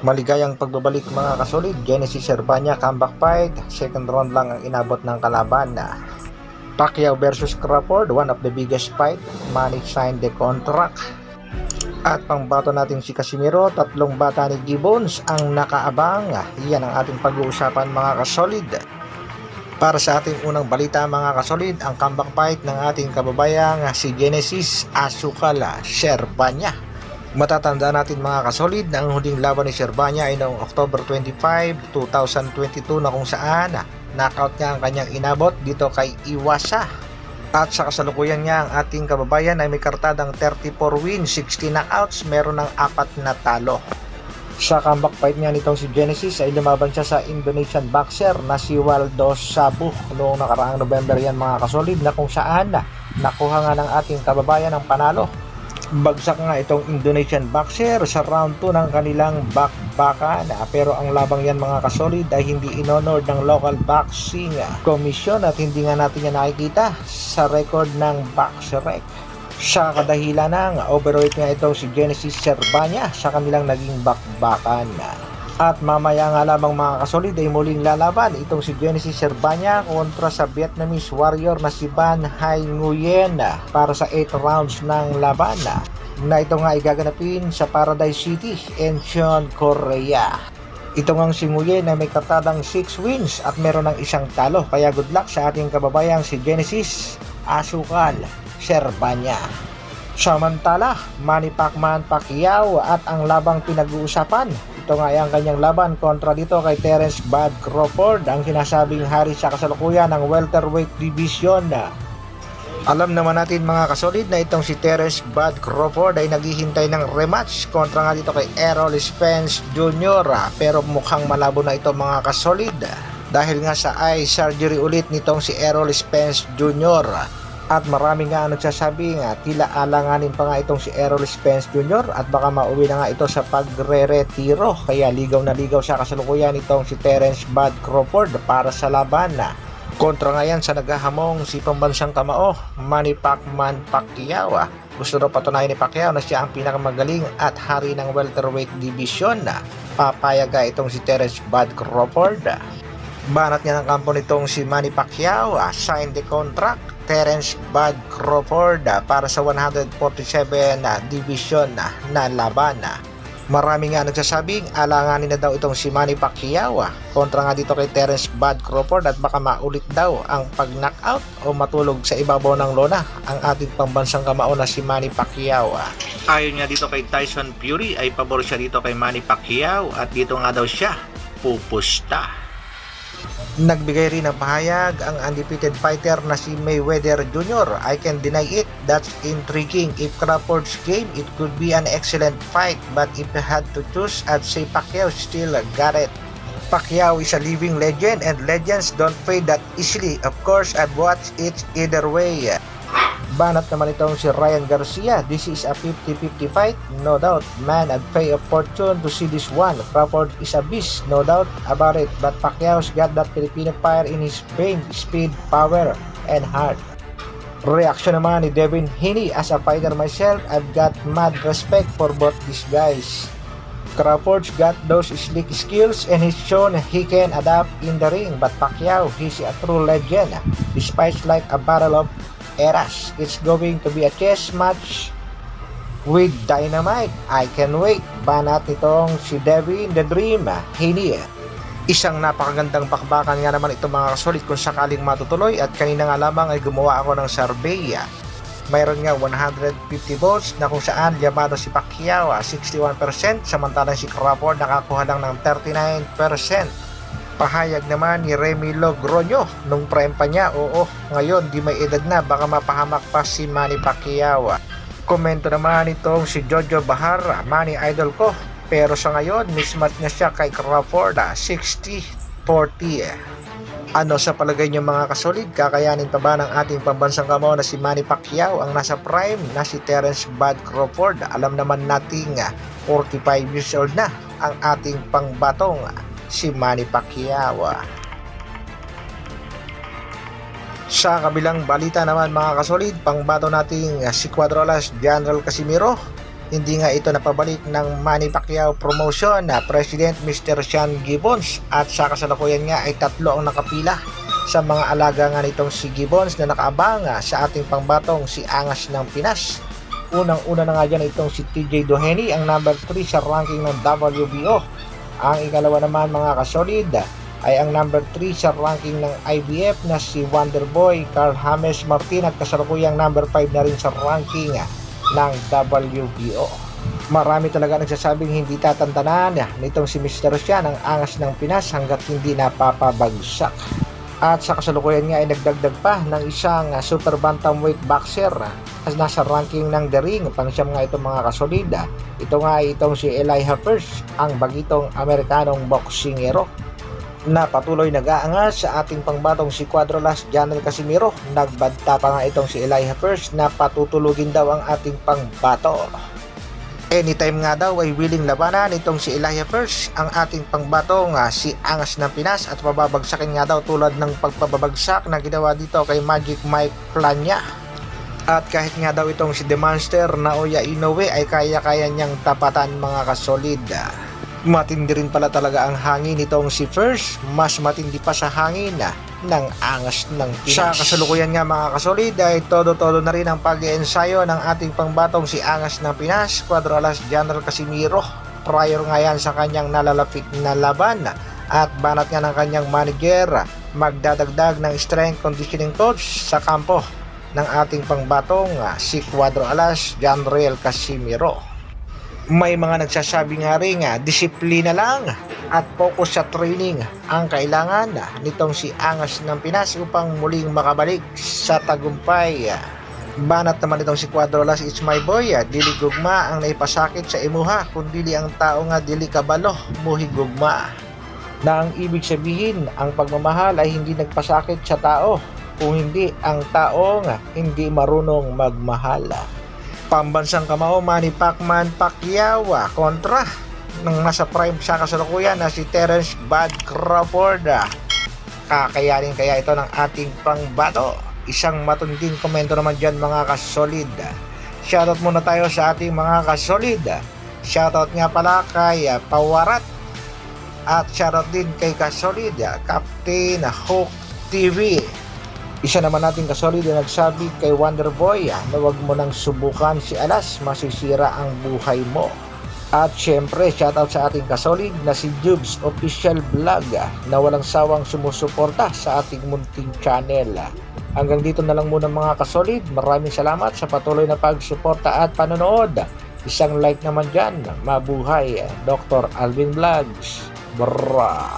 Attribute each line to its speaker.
Speaker 1: Maligayang pagbabalik mga kasolid. Genesis Urbania comeback fight. Second round lang ang inabot ng kalaban. Pacquiao versus Crawford, one of the biggest fight. Manny signed the contract. At pangbato natin si Casimiro, tatlong bata ni Gibbons ang nakaabang. Yan ang ating pag-uusapan mga kasolid. Para sa ating unang balita mga kasolid, ang comeback fight ng ating kababayang si Genesis Asukal Urbania. Matatanda natin mga kasolid na ang huling laban ni Urbania ay noong October 25, 2022 na kung saan knockout niya ang kanyang inabot dito kay Iwasa. At sa kasalukuyan niya ang ating kababayan ay may kartadang 34 wins, 60 knockouts, meron ng 4 na talo. Sa comeback fight niya nitong si Genesis ay lumaban siya sa Indonesian boxer na si Waldo Sabu noong nakaraang November yan mga kasolid, na kung saan nakuha nga ng ating kababayan ang panalo. Bagsak nga itong Indonesian boxer sa round 2 ng kanilang bakbakan, pero ang labang yan mga kasolid ay hindi inhonored ng local boxing commission at hindi nga natin yan nakikita sa record ng BoxRec. Sa kadahilan ng overweight nga itong si Genesis Urbania sa kanilang naging bakbakan. At mamaya nga lamang mga kasolid ay muling lalaban itong si Genesis Urbania kontra sa Vietnamese warrior na si Van Hai Nguyen para sa 8 rounds ng laban na ito nga ay gaganapin sa Paradise City, Incheon, Korea. Ito ngang si Nguyen ay may kartadang 6 wins at meron ng 1 talo, kaya good luck sa ating kababayang si Genesis Asukal Urbania. Samantala, Manny Pacquiao at ang labang pinag-uusapan, ito nga ay ang kanyang laban kontra dito kay Terence Bud Crawford, ang sinasabing hari sa kasalukuyan ng welterweight division. Alam naman natin mga kasolid na itong si Terence Bud Crawford ay naghihintay ng rematch kontra nga dito kay Errol Spence Jr. Pero mukhang malabo na ito mga kasolid dahil nga sa eye surgery ulit nitong si Errol Spence Jr. At marami nga nagsasabi nga tila alanganin pa nga itong si Errol Spence Jr. at baka mauwi na nga ito sa pagre-retiro, kaya ligaw na ligaw sa kasalukuyan itong si Terence Bud Crawford para sa laban kontra nga yan sa naghahamong si pambansang kamao Manny Pacquiao. Gusto daw patunayan ni Pacquiao na siya ang pinakamagaling at hari ng welterweight division. Papayag itong si Terence Bud Crawford. Banat niya ng kampo nitong si Manny Pacquiao, signed the contract Terence Bud Crawford para sa 147 division na laban. Marami nga nagsasabing alanganin na daw itong si Manny Pacquiao kontra nga dito kay Terence Bud Crawford at baka maulit daw ang pag-knockout o matulog sa ibabaw ng lona ang ating pambansang kamao na si Manny Pacquiao. Ayon nga dito kay Tyson Fury ay pabor siya dito kay Manny Pacquiao at dito nga daw siya pupusta. Nagbigay rin ng pahayag ang undefeated fighter na si Mayweather Jr. I can deny it, that's intriguing. If Crawford's game, it could be an excellent fight, but if I had to choose, I'd say Pacquiao still got it. Pacquiao is a living legend and legends don't fade that easily. Of course, I'd watch it either way. Banat naman itong si Ryan Garcia, this is a 50-50 fight, no doubt. Man, I'd pay a fortune to see this one. Crawford is a beast, no doubt about it, but Pacquiao's got that Filipino fire in his veins, speed, power, and heart. Reaction naman ni Devin Haney, as a fighter myself, I've got mad respect for both these guys. Crawford's got those slick skills and he's shown he can adapt in the ring, but Pacquiao, he's a true legend. Despite like a battle of eras, it's going to be a chess match with dynamite. I can wait. Banat nitong si Devin the Dream Haney. Isang napakagandang bakbakan nga naman ito mga kasolid kung sakaling matutuloy, at kanina nga lamang ay gumawa ako ng survey. Mayroon nga 150 votes na kung saan yamado si Pacquiao 61%, samantalang si Crawford nakakuha lang ng 39%. Pahayag naman ni Remy Logroño nung prime pa niya, oo, ngayon di may edad na, baka mapahamak pa si Manny Pacquiao. Komento naman itong si Jojo Bahar, Manny idol ko, pero sa ngayon mismatch na siya kay Crawford 60-40. Ano sa palagay niyo mga kasolid, kakayanin pa ba ng ating pambansang kamao na si Manny Pacquiao ang nasa prime na si Terence Bud Crawford? Alam naman nating 45 years old na ang ating pangbatong si Manny Pacquiao. Sa kabilang balita naman mga kasolid, pangbato nating si Cuadrolas General Casimiro hindi nga ito napabalik ng Manny Pacquiao promotion na President Mr. Sean Gibbons, at sa kasalukuyan nga ay 3 ang nakapila sa mga alaga nga nitong si Gibbons na nakaabang sa ating pangbatong si Angas ng Pinas. Unang-una na nga dyan itong si TJ Doheny, ang number 3 sa ranking ng WBO. Ang ikalawa naman mga kasolid ay ang number 3 sa ranking ng IBF na si Wonderboy Carl James Martin, at kasalukuyang number 5 na rin sa ranking ng WBO. Marami talaga nagsasabing hindi tatantanan nitong si Mr. Sean ang Angas ng Pinas hanggat hindi napapabagsak. At sa kasalukuyan nga ay nagdagdag pa ng isang super bantamweight boxer as nasa ranking ng The Ring. Pang-siyam nga itong mga kasolid. Ito nga ay itong si Elijah First, ang bagitong Amerikanong boksingero na patuloy nag-aangas sa ating pangbatong si Cuadrolas Janel Casimiro. Nagbanta pa nga itong si Elijah First na patutulugin daw ang ating pangbato. Anytime nga daw ay willing labanan itong si Elijah First ang ating pangbatong si Angas ng Pinas, at pababagsakin nga daw tulad ng pagpabagsak na ginawa dito kay Magic Mike Plania. At kahit nga daw itong si The Monster Naoya Inoue ay kaya-kaya niyang tapatan mga kasolid. Matindi rin pala talaga ang hangin nitong si First, mas matindi pa sa hangin ng Angas ng Pinas. Sa kasalukuyan nga mga kasolid ay todo-todo na rin ang pag-iensayo ng ating pangbatong si Angas ng Pinas, Cuadrolas Janel Casimiro. Prior nga yan sa kanyang nalalapit na laban, at banat nga ng kanyang manager magdadagdag ng strength conditioning coach sa kampo ng ating pangbatong si Cuadrolas Janel Casimiro. May mga nagsasabi nga rin disiplina lang at focus sa training ang kailangan nitong si Angas ng Pinas upang muling makabalik sa tagumpay. Banat naman itong si Cuadrolas, it's my boy, dili gugma ang naipasakit sa imuha, kundili ang tao nga dili kabalo muhi gugma. Na ang ibig sabihin, ang pagmamahal ay hindi nagpasakit sa tao, kung hindi ang tao nga hindi marunong magmahal. Pambansang kamao Manny Pacquiao kontra ng nasa prime sa kasalukuyan na si Terence Bud Crawford. Kakayanin kaya ito ng ating pangbato? Isang matunding komento naman dyan mga kasolid. Shoutout muna tayo sa ating mga kasolid. Shoutout nga pala kay Pawarat, at shoutout din kay kasolid Captain Hook TV. Isa naman nating kasolid na nagsabi kay Wonderboy na wag mo nang subukan si Alas, masisira ang buhay mo. At syempre shoutout sa ating kasolid na si Jubes Official Vlog na walang sawang sumusuporta sa ating munting channel. Hanggang dito na lang muna mga kasolid. Maraming salamat sa patuloy na pagsuporta at panonood. Isang like naman dyan. Mabuhay Dr. Alvin Vlogs. Bra.